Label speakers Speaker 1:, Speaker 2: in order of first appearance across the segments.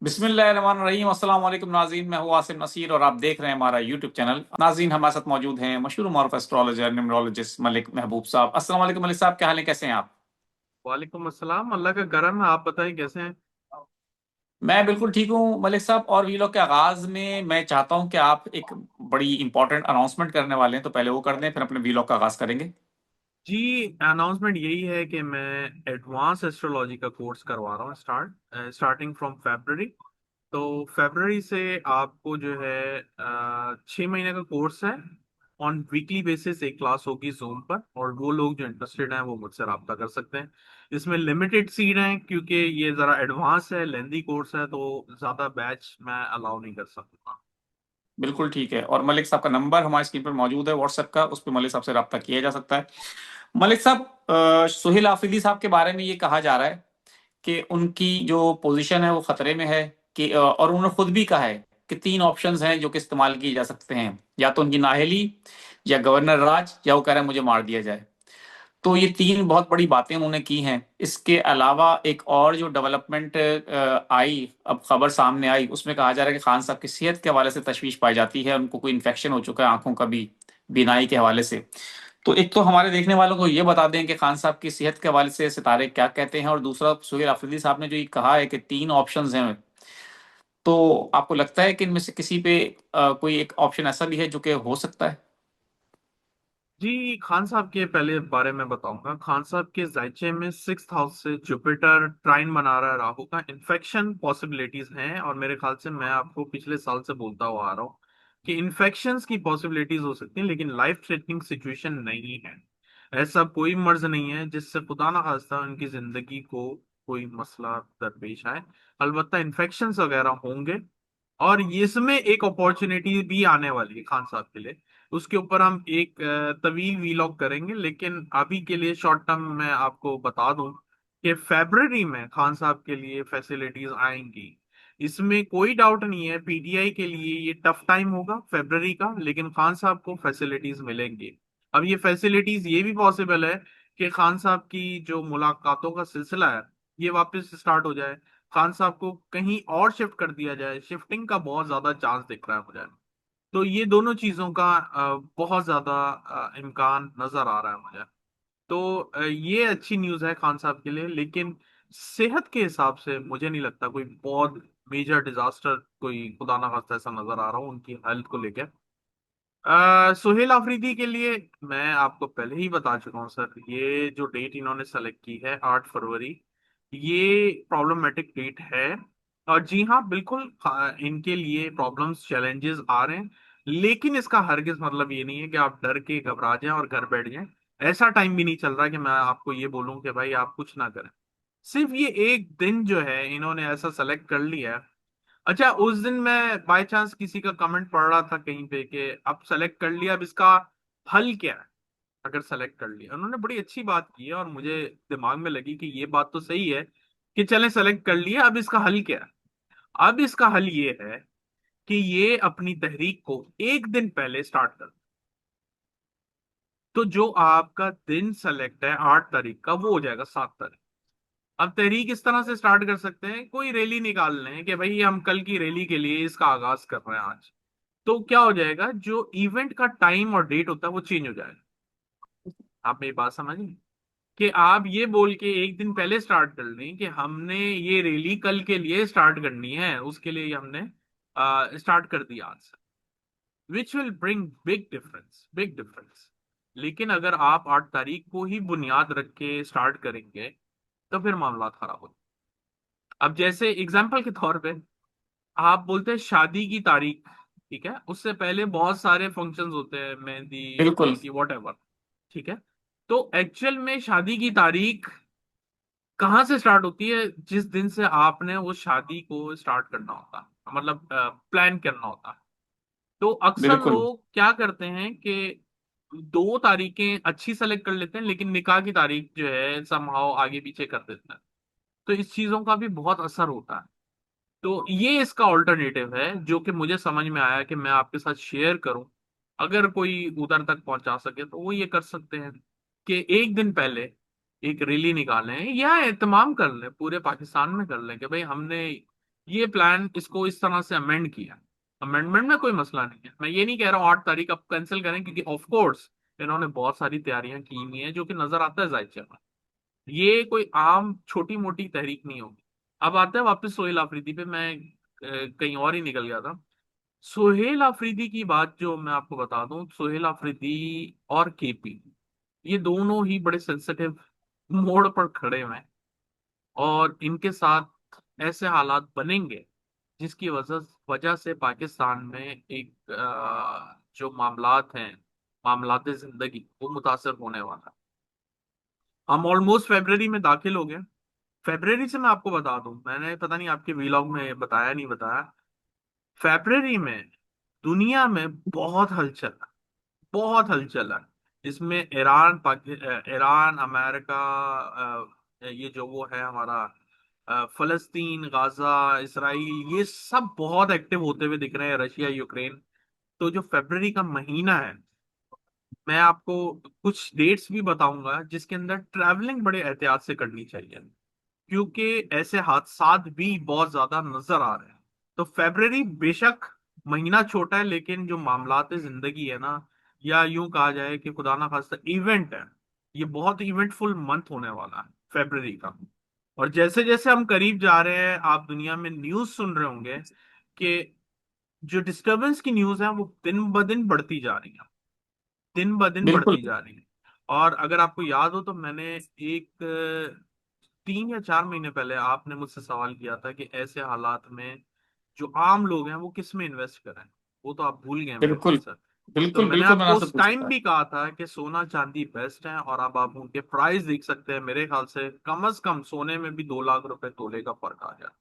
Speaker 1: बिस्मिल्लाहिर्रहमानिर्रहीम। अस्सलाम वालेकुम नाज़रीन, मैं हूँ आसिम नसीर और आप देख रहे हैं हमारा यूट्यूब चैनल। नाज़रीन, हमारे साथ मौजूद हैं मशहूर मारूफ एस्ट्रोलॉजर न्यूमरोलॉजिस्ट मलिक महबूब साहब। अस्सलाम वालेकुम मलिक साहब, क्या हाल है, कैसे हैं आप?
Speaker 2: वालेकुम अस्सलाम। अल्लाह का करम है। आप बताएं कैसे हैं।
Speaker 1: मैं बिल्कुल ठीक हूँ मलिक साहब। और वीलॉग के आगाज में मैं चाहता हूँ कि आप एक बड़ी इंपॉर्टेंट अनाउंसमेंट करने वाले हैं, तो पहले वो कर दें, फिर अपने वीलॉग का आगाज करेंगे।
Speaker 2: जी, अनाउंसमेंट यही है कि मैं एडवांस एस्ट्रोलॉजी का कोर्स करवा रहा हूँ स्टार्टिंग फ्रॉम फरवरी। तो फरवरी से आपको जो है 6 महीने का कोर्स है। ऑन वीकली बेसिस एक क्लास होगी जूम पर, और वो लोग जो इंटरेस्टेड हैं वो मुझसे रब्ता कर सकते हैं। इसमें लिमिटेड सीट हैं क्योंकि ये ज़रा एडवांस है, लेंदी कोर्स है, तो ज़्यादा बैच मैं अलाउ नहीं कर सकता।
Speaker 1: बिल्कुल ठीक है। और मलिक साहब का नंबर हमारी स्क्रीन पर मौजूद है व्हाट्सएप का, उस पर मलिक साहब से रब्ता किया जा सकता है। मलिक साहब, सुहेल आफरीदी साहब के बारे में ये कहा जा रहा है कि उनकी जो पोजीशन है वो खतरे में है। कि और उन्होंने खुद भी कहा है कि तीन ऑप्शंस हैं जो कि इस्तेमाल किए जा सकते हैं, या तो उनकी नाअहली, या गवर्नर राज, या वो कह रहे हैं मुझे मार दिया जाए। तो ये तीन बहुत बड़ी बातें उन्होंने की हैं। इसके अलावा एक और जो डेवलपमेंट आई, अब खबर सामने आई, उसमें कहा जा रहा है कि खान साहब की सेहत के हवाले से तशवीश पाई जाती है, उनको कोई इन्फेक्शन हो चुका है आंखों का भी, बीनाई के हवाले से। तो एक तो हमारे देखने वालों को ये बता दें कि खान साहब की सेहत के हवाले से सितारे क्या कहते हैं, और दूसरा सुहेल अफरीदी साहब ने जो ये कहा है कि तीन ऑप्शंस हैं, तो आपको लगता है कि इनमें से किसी पे कोई एक ऑप्शन ऐसा भी है जो कि हो सकता है?
Speaker 2: जी, खान साहब के पहले बारे में बताऊंगा। खान साहब के जायचे में 6th हाउस से जुपिटर ट्राइन बना रहा है राहु का। इन्फेक्शन पॉसिबिलिटीज हैं, और मेरे ख्याल से मैं आपको पिछले साल से बोलता हुआ आ रहा हूँ कि इन्फेक्शंस की पॉसिबिलिटीज हो सकती हैं, लेकिन लाइफ थ्रेटनिंग सिचुएशन नहीं है। ऐसा कोई मर्ज नहीं है जिससे खुदा ना खास्ता उनकी जिंदगी को कोई मसला दरपेश आए। अलबत्ता इन्फेक्शंस वगैरह होंगे, और इसमें एक अपॉर्चुनिटी भी आने वाली है खान साहब के लिए। उसके ऊपर हम एक तवील वीलॉग करेंगे, लेकिन अभी के लिए शॉर्ट टर्म मैं आपको बता दूं कि फरवरी में खान साहब के लिए फैसिलिटीज आएंगी। इसमें कोई डाउट नहीं है, पीटीआई के लिए ये टफ टाइम होगा फरवरी का, लेकिन खान साहब को फैसिलिटीज मिलेंगी। अब ये फैसिलिटीज ये भी पॉसिबल है कि खान साहब की जो मुलाकातों का सिलसिला है ये वापस स्टार्ट हो जाए, खान साहब को कहीं और शिफ्ट कर दिया जाए। शिफ्टिंग का बहुत ज्यादा चांस दिख रहा है मुझे। तो ये दोनों चीजों का बहुत ज्यादा इम्कान नजर आ रहा है मुझे। तो ये अच्छी न्यूज है खान साहब के लिए, लेकिन सेहत के हिसाब से मुझे नहीं लगता कोई बहुत मेजर डिजास्टर, कोई खुदा ना खास्ता ऐसा नजर आ रहा हूँ उनकी हेल्थ को लेकर। सुहेल आफरीदी के लिए मैं आपको पहले ही बता चुका हूँ सर, ये जो डेट इन्होंने सेलेक्ट की है 8 फरवरी, ये प्रॉब्लमेटिक डेट है। और जी हाँ, बिल्कुल इनके लिए प्रॉब्लम्स चैलेंजेस आ रहे हैं, लेकिन इसका हरगिज मतलब ये नहीं है कि आप डर के घबरा जाएं और घर बैठ जाएं। ऐसा टाइम भी नहीं चल रहा कि मैं आपको ये बोलूं कि भाई आप कुछ ना करें। सिर्फ ये एक दिन जो है इन्होंने ऐसा सेलेक्ट कर लिया है। अच्छा, उस दिन मैं बाय चांस किसी का कमेंट पढ़ रहा था कहीं पे कि अब सेलेक्ट कर लिया, अब इसका हल क्या है। अगर सेलेक्ट कर लिया, उन्होंने बड़ी अच्छी बात की है, और मुझे दिमाग में लगी कि ये बात तो सही है कि चलें सेलेक्ट कर लिया, अब इसका हल क्या है। अब इसका हल ये है कि ये अपनी तहरीक को एक दिन पहले स्टार्ट कर। तो जो आपका दिन सेलेक्ट है 8 तारीख का, वो हो जाएगा 7 तारीख। अब तहरीक इस तरह से स्टार्ट कर सकते हैं, कोई रैली निकाल लें कि भाई हम कल की रैली के लिए इसका आगाज कर रहे हैं आज। तो क्या हो जाएगा, जो इवेंट का टाइम और डेट होता है वो चेंज हो जाएगा। आप मेरी बात समझिए कि आप ये बोल के एक दिन पहले स्टार्ट कर लें कि हमने ये रैली कल के लिए स्टार्ट करनी है, उसके लिए हमने स्टार्ट कर दिया आज से, which will bring big difference, big difference. लेकिन अगर आप 8 तारीख को ही बुनियाद रख के स्टार्ट करेंगे तो फिर मामला खराब हो। अब जैसे एग्जाम्पल के तौर पे आप बोलते हैं शादी की तारीख, ठीक है, उससे पहले बहुत सारे फंक्शंस होते हैं, मेहंदी,
Speaker 1: बिल्कुल।
Speaker 2: हल्दी, वॉट एवर। ठीक है, तो एक्चुअल में शादी की तारीख कहाँ से स्टार्ट होती है, जिस दिन से आपने वो शादी को स्टार्ट करना होता है, मतलब प्लान करना होता है। तो अक्सर
Speaker 1: बिल्कुल।
Speaker 2: लोग क्या करते हैं कि 2 तारीखें अच्छी सेलेक्ट कर लेते हैं, लेकिन निकाह की तारीख जो है समहाउ आगे पीछे कर देते हैं। तो इस चीजों का भी बहुत असर होता है। तो ये इसका ऑल्टरनेटिव है जो कि मुझे समझ में आया कि मैं आपके साथ शेयर करूं। अगर कोई उधर तक पहुंचा सके तो वो ये कर सकते हैं कि एक दिन पहले एक रैली निकालें या एहतमाम कर लें, पूरे पाकिस्तान में कर लें कि भाई हमने ये प्लान इसको इस तरह से अमेंड किया। अमेंडमेंट में कोई मसला नहीं है, मैं ये नहीं कह रहा हूँ 8 तारीख अब कैंसिल करें, क्योंकि ऑफ कोर्स इन्होंने बहुत सारी तैयारियां की हुई हैं जो कि नजर आता है जायचे में। ये कोई आम छोटी मोटी तहरीक नहीं होगी। अब आते हैं वापस सोहेल अफरीदी पे, मैं कहीं और ही निकल गया था। सोहेल अफरीदी की बात जो मैं आपको बता दूं, सोहेल अफरीदी और केपी, ये दोनों ही बड़े सेंसिटिव मोड़ पर खड़े हुए हैं। और इनके साथ ऐसे हालात बनेंगे जिसकी वजह वजह से पाकिस्तान में एक जो मामलात हैं, मामलात जिंदगी, वो मुतासर होने वाला है। हम ऑलमोस्ट फेब्रवरी में दाखिल हो गए। फेब्रवरी से मैं आपको बता दूं, मैंने पता नहीं आपके वीलॉग में बताया नहीं बताया, फेब्रवरी में दुनिया में बहुत हलचल है, बहुत हलचल है। इसमें ईरान, अमेरिका, ये जो वो है हमारा फलस्तीन, गाजा, इसराइल, ये सब बहुत एक्टिव होते हुए दिख रहे हैं, रशिया, यूक्रेन। तो जो फेब्रवरी का महीना है, मैं आपको कुछ डेट्स भी बताऊंगा जिसके अंदर ट्रैवलिंग बड़े एहतियात से करनी चाहिए, क्योंकि ऐसे हादसात भी बहुत ज्यादा नजर आ रहे हैं। तो फेब्रवरी बेशक महीना छोटा है, लेकिन जो मामलात जिंदगी है ना, या यूं कहा जाए कि खुदा ना खास्ता इवेंट है, ये बहुत इवेंटफुल मंथ होने वाला है फेब्रवरी का। और जैसे जैसे हम करीब जा रहे हैं, आप दुनिया में न्यूज सुन रहे होंगे कि जो डिस्टरबेंस की न्यूज है वो दिन ब दिन बढ़ती जा रही है, दिन ब दिन
Speaker 1: बिल्कुल
Speaker 2: बढ़ती जा रही है। और अगर आपको याद हो तो मैंने एक 3 या 4 महीने पहले आपने मुझसे सवाल किया था कि ऐसे हालात में जो आम लोग हैं वो किस में इन्वेस्ट करें। वो तो आप भूल गए मेरे ख्याल
Speaker 1: बिल्कुल
Speaker 2: से। तो
Speaker 1: बिल्कुल
Speaker 2: मैंने
Speaker 1: बिल्कुल मैंने
Speaker 2: आपको
Speaker 1: आपसे
Speaker 2: उस
Speaker 1: पूछा
Speaker 2: टाइम
Speaker 1: था।
Speaker 2: भी कहा था कि सोना चांदी बेस्ट है, और अब आप उनके प्राइस देख सकते हैं, मेरे ख्याल से कम सोने में भी 2 लाख रुपए तोले का फर्क आ गया।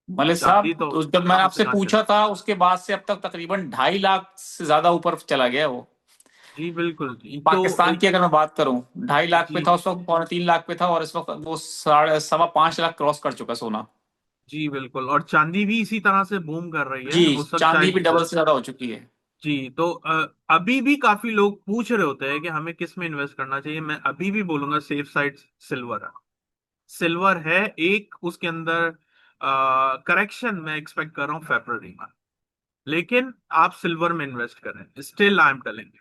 Speaker 1: मलिक
Speaker 2: चांदी
Speaker 1: साहब,
Speaker 2: तो
Speaker 1: जब मैंने
Speaker 2: कम से
Speaker 1: आपसे
Speaker 2: कम चल।
Speaker 1: पूछा था उसके बाद से अब तक तकरीबन 2.5 लाख से ज्यादा ऊपर चला गया है वो।
Speaker 2: जी बिल्कुल जी। तो
Speaker 1: पाकिस्तान की अगर मैं बात करूं, 2.5 लाख पे
Speaker 2: जी
Speaker 1: था उस वक्त, 3.25 लाख पे था, और इस वक्त वो साढ़े सवा 5 लाख क्रॉस कर चुका सोना।
Speaker 2: जी बिल्कुल, और चांदी भी इसी तरह से बूम कर रही है
Speaker 1: जी,
Speaker 2: उस वक्त
Speaker 1: चांदी भी
Speaker 2: शायद।
Speaker 1: डबल से ज्यादा हो चुकी है।
Speaker 2: जी तो अभी भी काफी लोग पूछ रहे होते हैं कि हमें किस में इन्वेस्ट करना चाहिए। मैं अभी भी बोलूंगा सेफ साइड सिल्वर है। सिल्वर है एक, उसके अंदर करेक्शन मैं एक्सपेक्ट कर रहा हूँ फेब्रवरी में, लेकिन आप सिल्वर में इन्वेस्ट करें, स्टिल आई एम टेलिंग।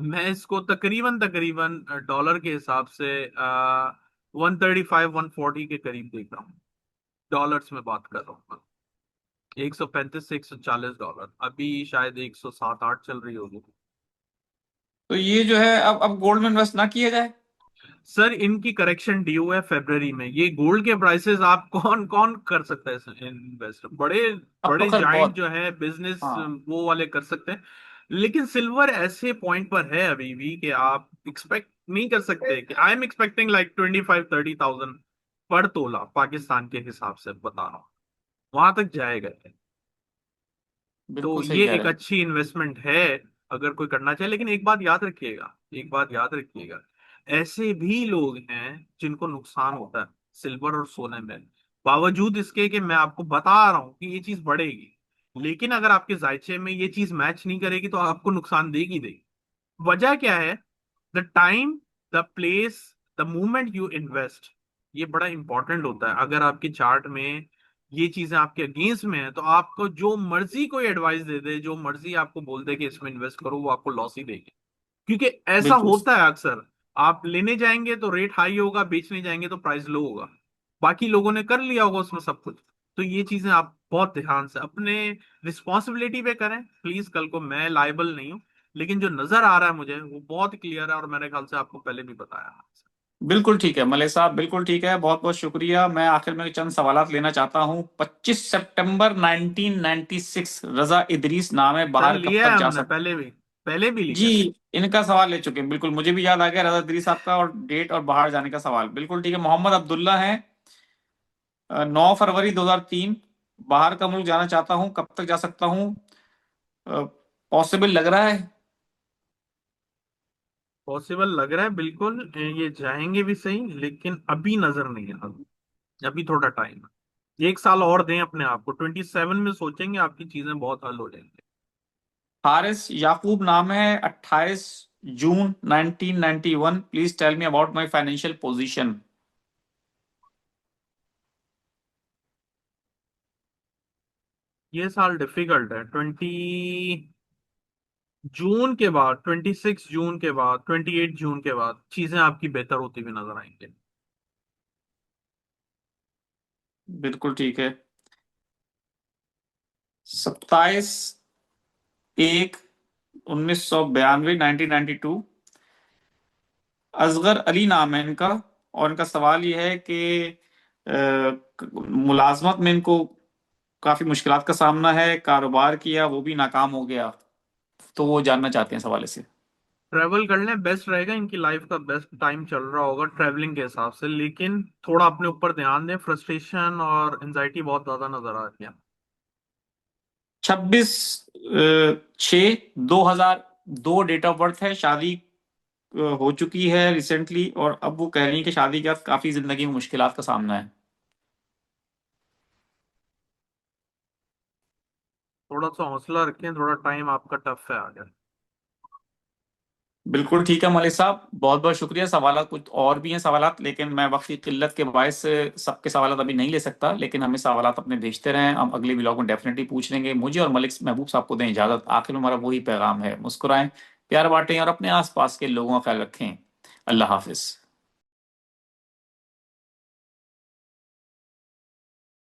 Speaker 2: मैं इसको तकरीबन तकरीबन डॉलर के हिसाब से 135 140 के करीब देख रहा हूँ। डॉलर्स में बात कर रहा हूँ, 135 से 140 डॉलर, अभी शायद 107 8 चल रही होगी।
Speaker 1: तो ये जो है, अब गोल्ड में इन्वेस्ट ना किया जाए।
Speaker 2: सर इनकी करेक्शन ड्यू है फेब्रवरी में। ये गोल्ड के प्राइसेस आप कौन कौन कर सकता है इन्वेस्ट, बड़े
Speaker 1: अब तो
Speaker 2: बड़े
Speaker 1: खैर
Speaker 2: जाइंट
Speaker 1: बहुत।
Speaker 2: जो है बिजनेस
Speaker 1: हाँ,
Speaker 2: वो वाले कर सकते हैं। लेकिन सिल्वर ऐसे पॉइंट पर है अभी भी कि आप एक्सपेक्ट नहीं कर सकते कि I am expecting like 25 30 thousand पर तोला, पाकिस्तान के हिसाब से बता रहा हूँ, वहां तक जाएगा। तो
Speaker 1: बिल्कुल सही
Speaker 2: ये
Speaker 1: कह
Speaker 2: एक
Speaker 1: रहे हैं।
Speaker 2: अच्छी इन्वेस्टमेंट है अगर कोई करना चाहे। लेकिन एक बात याद रखिएगा, एक बात याद रखिएगा, ऐसे भी लोग हैं जिनको नुकसान होता है सिल्वर और सोने में, बावजूद इसके कि मैं आपको बता रहा हूं कि ये चीज बढ़ेगी, लेकिन अगर आपके जायचे में ये चीज मैच नहीं करेगी तो आपको नुकसान देगी देगी। वजह क्या है? The time, the place, the moment you invest, ये बड़ा इंपॉर्टेंट होता है। अगर आपके चार्ट में ये चीजें आपके अगेंस्ट में है तो आपको जो मर्जी कोई एडवाइस दे दे, जो मर्जी आपको बोल दे कि इसमें इन्वेस्ट करो, वो आपको लॉस ही देगी। क्योंकि ऐसा
Speaker 1: बिल्कुल
Speaker 2: होता है अक्सर, आप लेने जाएंगे तो रेट हाई होगा, बेचने जाएंगे तो प्राइस लो होगा, बाकी लोगों ने कर लिया होगा उसमें सब कुछ। तो ये चीजें आप बहुत ध्यान से अपने रिस्पॉन्सिबिलिटी पे करें प्लीज। कल को मैं लायबल नहीं हूं, लेकिन जो नजर आ रहा है मुझे वो बहुत क्लियर है, और मेरे ख्याल से आपको पहले भी बताया।
Speaker 1: बिल्कुल ठीक है मलिक साहब, बिल्कुल ठीक है, बहुत बहुत शुक्रिया। मैं आखिर में चंद सवालात लेना चाहता हूँ। 25 सितंबर 1996 रजा इदरीस नाम है,
Speaker 2: सर
Speaker 1: बाहर कब
Speaker 2: लिया
Speaker 1: तक
Speaker 2: है
Speaker 1: जा
Speaker 2: हमने,
Speaker 1: सकते।
Speaker 2: पहले भी
Speaker 1: जी,
Speaker 2: लिया है।
Speaker 1: इनका सवाल ले चुके हैं, बिल्कुल मुझे भी याद आ गया रजा इदरीस साहब का, और डेट और बाहर जाने का सवाल। बिल्कुल ठीक है। मोहम्मद अब्दुल्ला है, 9 फरवरी 2003, बाहर का मुल्क जाना चाहता हूँ, कब तक जा सकता हूँ? पॉसिबल लग रहा है।
Speaker 2: पॉसिबल लग रहा है बिल्कुल, ये जाएंगे भी सही, लेकिन अभी नजर नहीं है अभी। अभी थोड़ा टाइम है, 1 साल और दें अपने आप को, 27 में सोचेंगे आपकी चीजें बहुत हल हो जाएंगी।
Speaker 1: हारिस याकूब नाम है, 28 June 1991, please tell me about my financial position.
Speaker 2: ये साल डिफिकल्ट है। जून के बाद, 26 जून के बाद, 28 जून के बाद चीजें आपकी बेहतर होती हुई नजर आएंगी।
Speaker 1: बिल्कुल ठीक है। 27/1/1992, 1992। असगर अली नाम है इनका। और इनका सवाल ये है कि मुलाजमत में इनको काफी मुश्किलात का सामना है, कारोबार किया वो भी नाकाम हो गया। तो वो जानना चाहते हैं सवाल से।
Speaker 2: ट्रैवल कर लें, बेस्ट रहेगा। इनकी लाइफ का बेस्ट टाइम चल रहा होगा ट्रैवलिंग के हिसाब से, लेकिन थोड़ा अपने ऊपर ध्यान दें। फ्रस्ट्रेशन और एंजाइटी बहुत ज्यादा नजर आ रही है।
Speaker 1: 26/6/2002 डेट ऑफ बर्थ है। शादी हो चुकी है रिसेंटली, और अब वो कह रही है कि शादी के बाद काफी जिंदगी में मुश्किलात का सामना है।
Speaker 2: थोड़ा सा हौसला रखें, थोड़ा टाइम आपका टफ है आगे।
Speaker 1: बिल्कुल ठीक है मलिक साहब, बहुत बहुत शुक्रिया। सवाल कुछ और भी हैं सवाल, लेकिन मैं वक्त की किल्लत के बायस से सबके सवाल अभी नहीं ले सकता। लेकिन हमें सवाल अपने भेजते रहें, हम अगले व्लॉग में डेफिनेटली पूछ लेंगे। मुझे और मलिक महबूब साहब को दें इजाजत। आखिर में हमारा वही पैगाम है, मुस्कुराएं, प्यार बांटें और अपने आसपास के लोगों का ख्याल रखें। अल्लाह हाफिज।